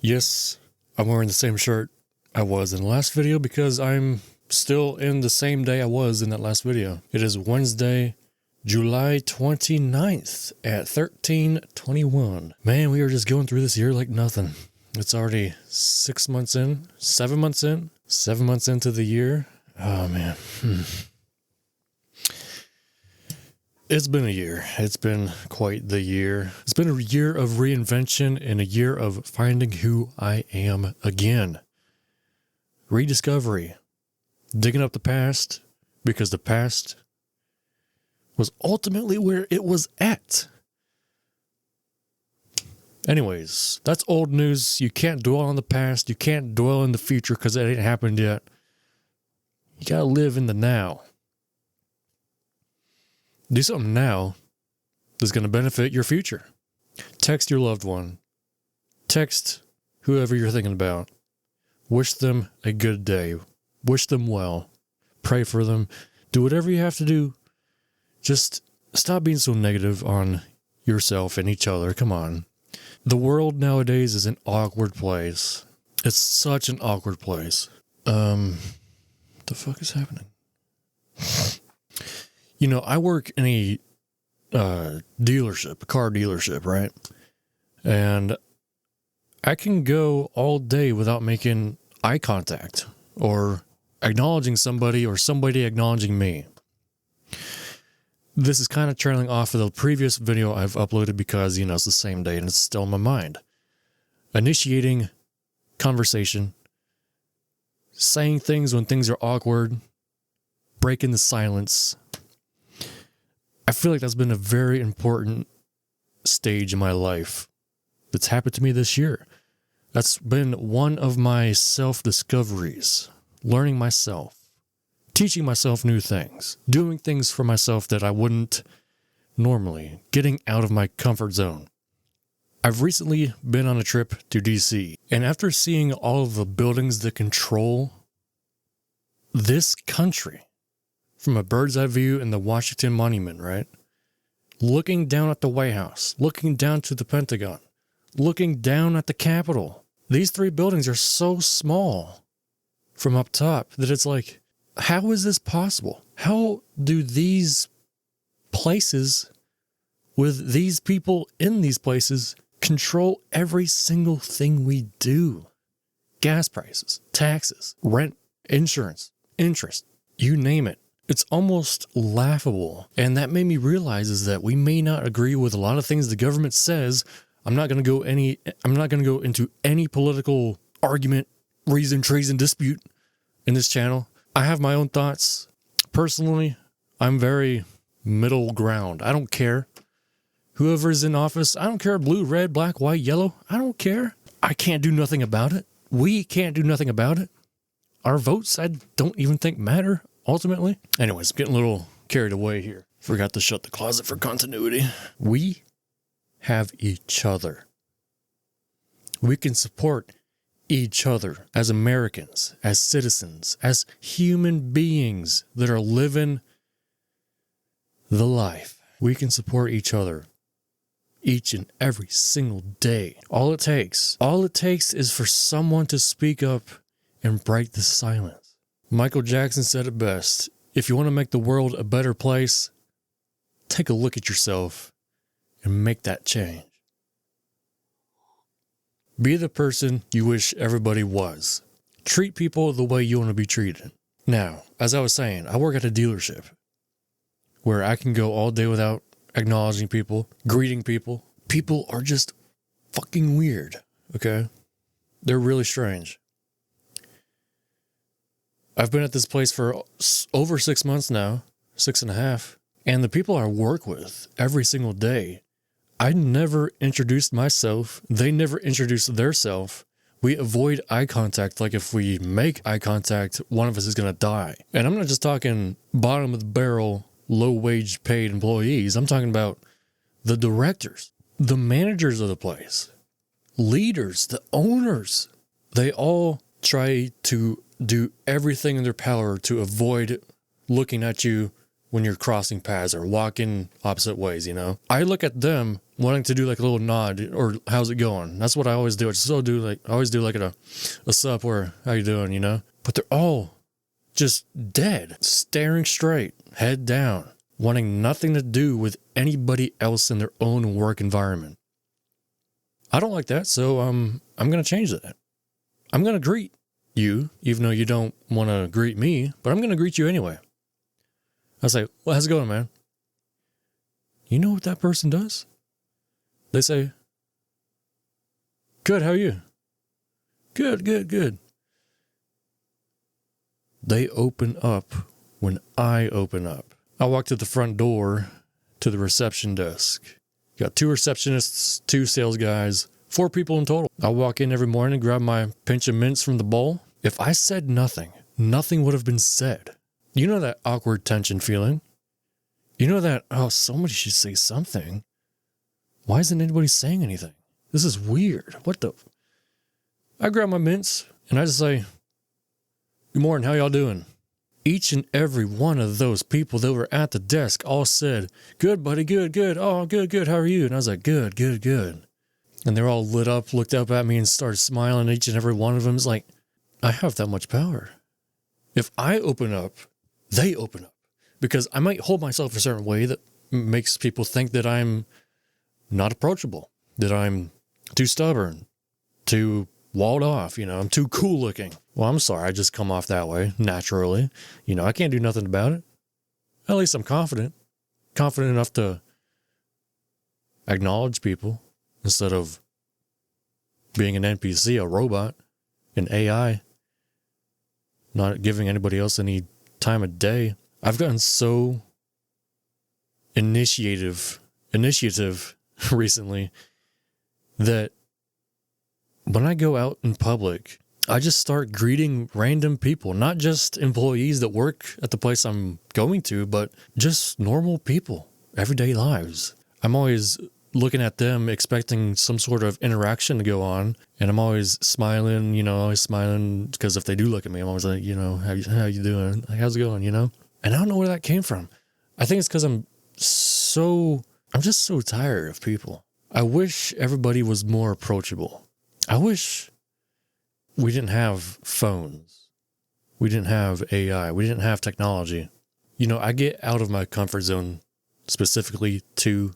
Yes, I'm wearing the same shirt I was in the last video because I'm still in the same day I was in that last video. It is Wednesday, July 29th at 13:21. Man, we are just going through this year like nothing. It's already 6 months in, 7 months in, 7 months into the year. Oh man. It's been a year. It's been quite the year. It's been a year of reinvention and a year of finding who I am again. Rediscovery. Digging up the past because the past was ultimately where it was at. Anyways, that's old news. You can't dwell on the past. You can't dwell in the future because it ain't happened yet. You gotta live in the now. Do something now that's going to benefit your future. Text your loved one. Text whoever you're thinking about. Wish them a good day. Wish them well. Pray for them. Do whatever you have to do. Just stop being so negative on yourself and each other. Come on. The world nowadays is an awkward place. It's such an awkward place. What the fuck is happening? You know, I work in a dealership, a car dealership, right? And I can go all day without making eye contact or acknowledging somebody or somebody acknowledging me. This is kind of trailing off of the previous video I've uploaded because, you know, it's the same day and it's still in my mind. Initiating conversation, saying things when things are awkward, breaking the silence. I feel like that's been a very important stage in my life that's happened to me this year. That's been one of my self-discoveries, learning myself, teaching myself new things, doing things for myself that I wouldn't normally, getting out of my comfort zone. I've recently been on a trip to DC, and after seeing all of the buildings that control this country, from a bird's eye view in the Washington Monument, right? Looking down at the White House, looking down to the Pentagon, looking down at the Capitol. These three buildings are so small from up top that it's like, how is this possible? How do these places with these people in these places control every single thing we do? Gas prices, taxes, rent, insurance, interest, you name it. It's almost laughable. And that made me realize is that we may not agree with a lot of things the government says. I'm not going to go into any political argument, reason, treason, dispute in this channel. I have my own thoughts. Personally, I'm very middle ground. I don't care. Whoever's in office, I don't care. Blue, red, black, white, yellow. I don't care. I can't do nothing about it. We can't do nothing about it. Our votes, I don't even think matter. Ultimately. Anyways, getting a little carried away here. Forgot to shut the closet for continuity. We have each other. We can support each other as Americans, as citizens, as human beings that are living the life. We can support each other each and every single day. All it takes is for someone to speak up and break the silence. Michael Jackson said it best. If you want to make the world a better place, take a look at yourself and make that change. Be the person you wish everybody was. Treat people the way you want to be treated. Now, as I was saying, I work at a dealership where I can go all day without acknowledging people, greeting people. People are just fucking weird, okay? They're really strange. I've been at this place for over 6 months now, 6.5, and the people I work with every single day, I never introduced myself. They never introduced theirself. We avoid eye contact. Like if we make eye contact, one of us is going to die. And I'm not just talking bottom of the barrel, low wage paid employees. I'm talking about the directors, the managers of the place, leaders, the owners. They all try to do everything in their power to avoid looking at you when you're crossing paths or walking opposite ways, you know? I look at them wanting to do like a little nod or how's it going. That's what I always do. I always do like a sup or how you doing, you know? But they're all just dead, staring straight, head down, wanting nothing to do with anybody else in their own work environment. I don't like that, so I'm going to change that. I'm going to greet you, even though you don't want to greet me, but I'm going to greet you anyway. I say, well, how's it going, man? You know what that person does? They say, good, how are you? Good, good, good. They open up when I open up. I walk to the front door to the reception desk. Got 2 receptionists, 2 sales guys, 4 people in total. I walk in every morning, grab my pinch of mints from the bowl. If I said nothing, nothing would have been said. You know that awkward tension feeling? You know that, oh, somebody should say something. Why isn't anybody saying anything? This is weird. What the? I grab my mints and I just say, good morning, how y'all doing? Each and every one of those people that were at the desk all said, good, buddy, good, good. Oh, good, good. How are you? And I was like, good, good, good. And they're all lit up, looked up at me and started smiling. Each and every one of them is like, I have that much power. If I open up, they open up. Because I might hold myself a certain way that makes people think that I'm not approachable, that I'm too stubborn, too walled off, I'm too cool looking. Well, I'm sorry, I just come off that way, naturally. I can't do nothing about it. At least I'm confident enough to acknowledge people instead of being an NPC, a robot, an AI, not giving anybody else any time of day. I've gotten so initiative recently that when I go out in public, I just start greeting random people, not just employees that work at the place I'm going to, but just normal people, everyday lives. I'm always looking at them, expecting some sort of interaction to go on, and I'm always smiling, because if they do look at me, I'm always like, how you doing? Like, how's it going, And I don't know where that came from. I think it's because I'm just so tired of people. I wish everybody was more approachable. I wish we didn't have phones. We didn't have AI. We didn't have technology. I get out of my comfort zone specifically to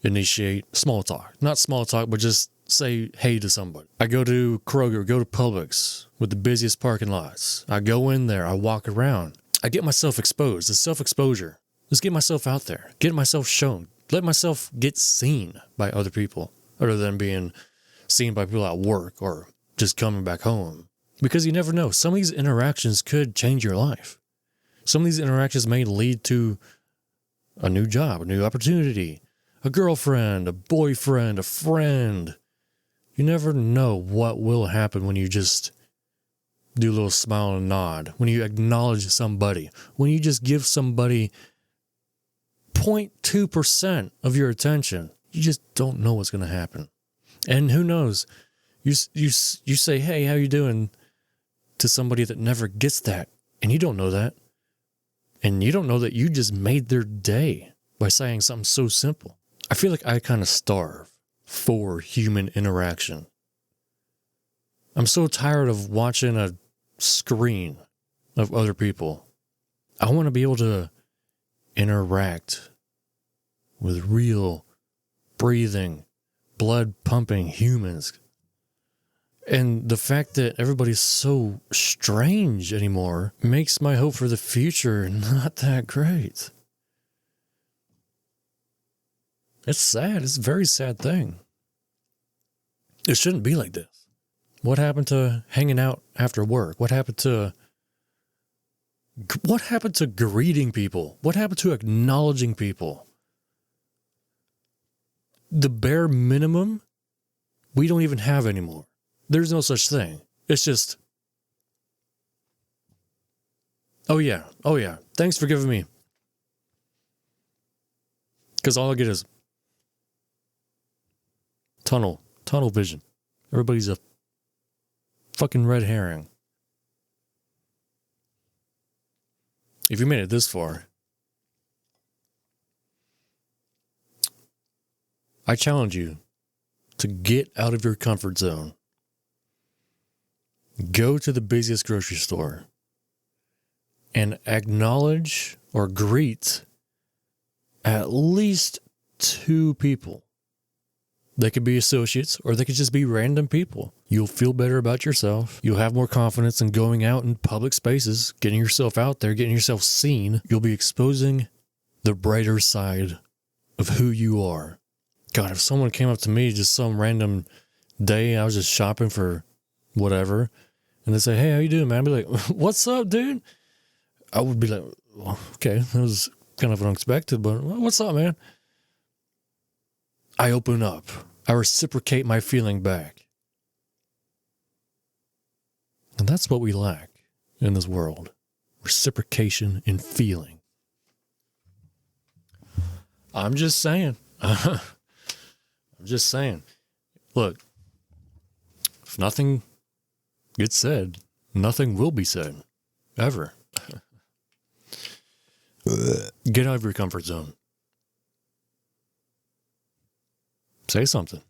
initiate small talk. Not small talk, but just say hey to somebody. I go to Kroger, go to Publix with the busiest parking lots. I go in there, I walk around. I get myself exposed. It's self-exposure. Just get myself out there. Get myself shown. Let myself get seen by other people other than being seen by people at work or just coming back home. Because you never know. Some of these interactions could change your life. Some of these interactions may lead to a new job, a new opportunity, a girlfriend, a boyfriend, a friend. You never know what will happen when you just do a little smile and nod, when you acknowledge somebody, when you just give somebody 0.2% of your attention. You just don't know what's going to happen. And who knows? You say, hey, how you doing? To somebody that never gets that. And you don't know that. And you don't know that you just made their day by saying something so simple. I feel like I kind of starve for human interaction. I'm so tired of watching a screen of other people. I want to be able to interact with real, breathing, blood-pumping humans. And the fact that everybody's so strange anymore makes my hope for the future not that great. It's sad. It's a very sad thing. It shouldn't be like this. What happened to hanging out after work? What happened to greeting people? What happened to acknowledging people? The bare minimum, we don't even have anymore. There's no such thing. It's just, oh yeah, thanks for giving me. Because all I get is tunnel vision. Everybody's a fucking red herring. If you made it this far, I challenge you to get out of your comfort zone. Go to the busiest grocery store and acknowledge or greet at least 2 people. They could be associates or they could just be random people. You'll feel better about yourself. You'll have more confidence in going out in public spaces, getting yourself out there, getting yourself seen. You'll be exposing the brighter side of who you are. God, if someone came up to me just some random day, I was just shopping for whatever, and they say, "Hey, how you doing, man?" I'd be like, "What's up, dude?" I would be like, well, okay, that was kind of unexpected, but what's up, man? I open up. I reciprocate my feeling back. And that's what we lack in this world. Reciprocation in feeling. I'm just saying. I'm just saying. Look, if nothing gets said, nothing will be said. Ever. Get out of your comfort zone. Say something.